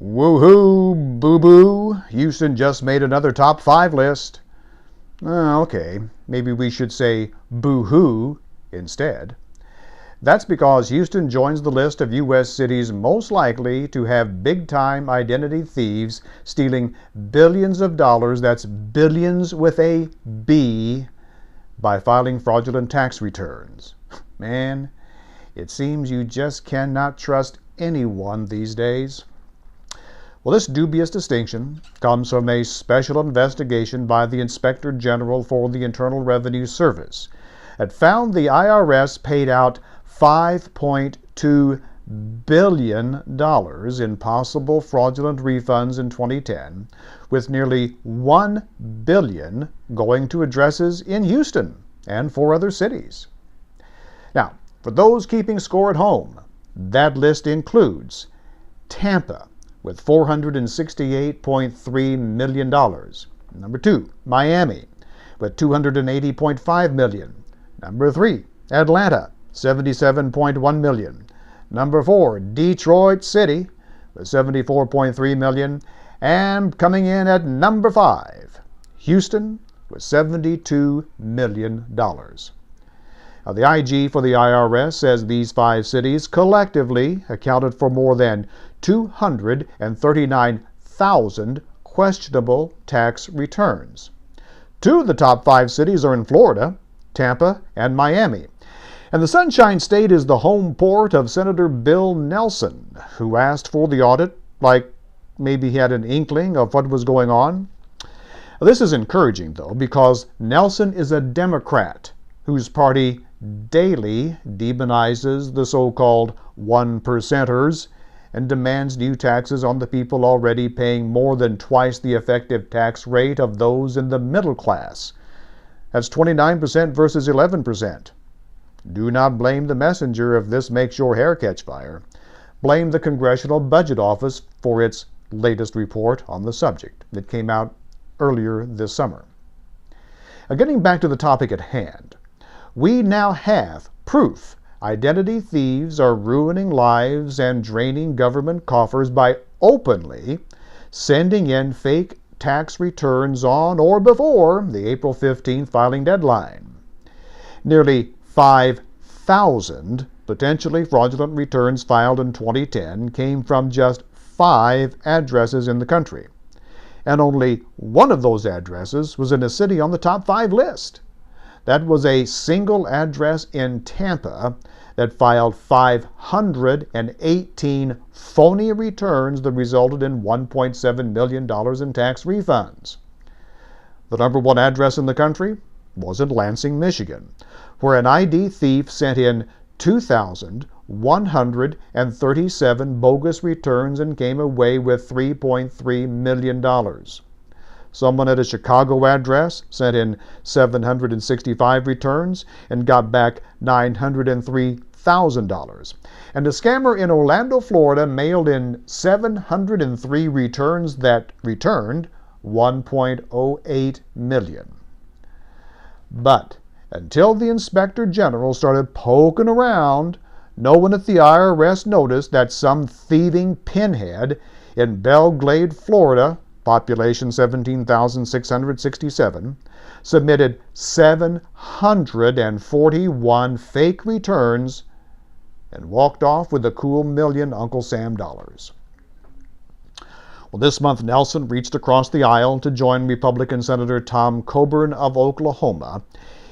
Woohoo, boo-boo, Houston just made another top 5 list. Okay, maybe we should say boo-hoo instead. That's because Houston joins the list of U.S. cities most likely to have big-time identity thieves stealing billions of dollars, that's billions with a B, by filing fraudulent tax returns. Man, it seems you just cannot trust anyone these days. Well, this dubious distinction comes from a special investigation by the Inspector General for the Internal Revenue Service that found the IRS paid out $5.2 billion in possible fraudulent refunds in 2010, with nearly $1 billion going to addresses in Houston and 4 other cities. Now, for those keeping score at home, that list includes Tampa with $468.3 million. Number 2, Miami with $280.5 million. Number 3, Atlanta, $77.1 million. Number 4, Detroit City with $74.3 million. And coming in at number 5, Houston with $72 million. Now, the IG for the IRS says these 5 cities collectively accounted for more than 239,000 questionable tax returns. 2 of the top 5 cities are in Florida, Tampa, and Miami. And the Sunshine State is the home port of Senator Bill Nelson, who asked for the audit like maybe he had an inkling of what was going on. This is encouraging, though, because Nelson is a Democrat whose party daily demonizes the so-called one-percenters and demands new taxes on the people already paying more than twice the effective tax rate of those in the middle class. That's 29% versus 11%. Do not blame the messenger if this makes your hair catch fire. Blame the Congressional Budget Office for its latest report on the subject that came out earlier this summer. Now, getting back to the topic at hand, we now have proof identity thieves are ruining lives and draining government coffers by openly sending in fake tax returns on or before the April 15th filing deadline. Nearly 5,000 potentially fraudulent returns filed in 2010 came from just 5 addresses in the country. And only one of those addresses was in a city on the top 5 list. That was a single address in Tampa that filed 518 phony returns that resulted in $1.7 million in tax refunds. The number 1 address in the country was in Lansing, Michigan, where an ID thief sent in 2,137 bogus returns and came away with $3.3 million. Someone at a Chicago address sent in 765 returns and got back $903,000. And a scammer in Orlando, Florida mailed in 703 returns that returned $1.08 million. But until the Inspector General started poking around, no one at the IRS noticed that some thieving pinhead in Belle Glade, Florida, population 17,667, submitted 741 fake returns and walked off with a cool million Uncle Sam dollars. Well, this month, Nelson reached across the aisle to join Republican Senator Tom Coburn of Oklahoma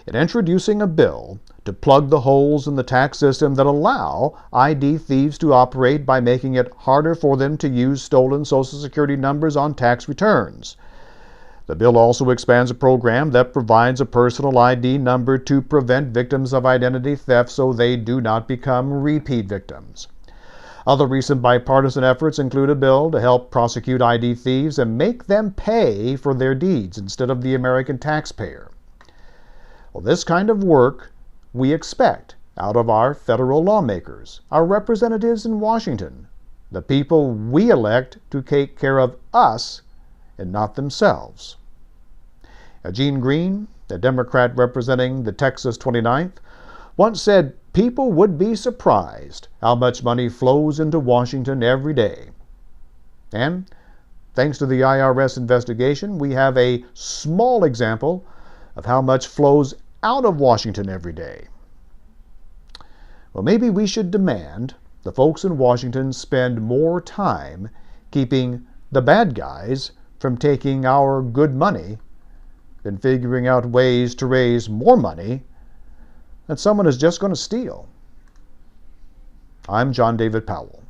in introducing a bill to plug the holes in the tax system that allow ID thieves to operate by making it harder for them to use stolen Social Security numbers on tax returns. The bill also expands a program that provides a personal ID number to prevent victims of identity theft so they do not become repeat victims. Other recent bipartisan efforts include a bill to help prosecute ID thieves and make them pay for their deeds instead of the American taxpayer. Well, this kind of work we expect out of our federal lawmakers, our representatives in Washington, the people we elect to take care of us and not themselves. Gene Green, a Democrat representing the Texas 29th, once said people would be surprised how much money flows into Washington every day. And thanks to the IRS investigation, we have a small example of how much flows out of Washington every day. Well, maybe we should demand the folks in Washington spend more time keeping the bad guys from taking our good money than figuring out ways to raise more money that someone is just going to steal. I'm John David Powell.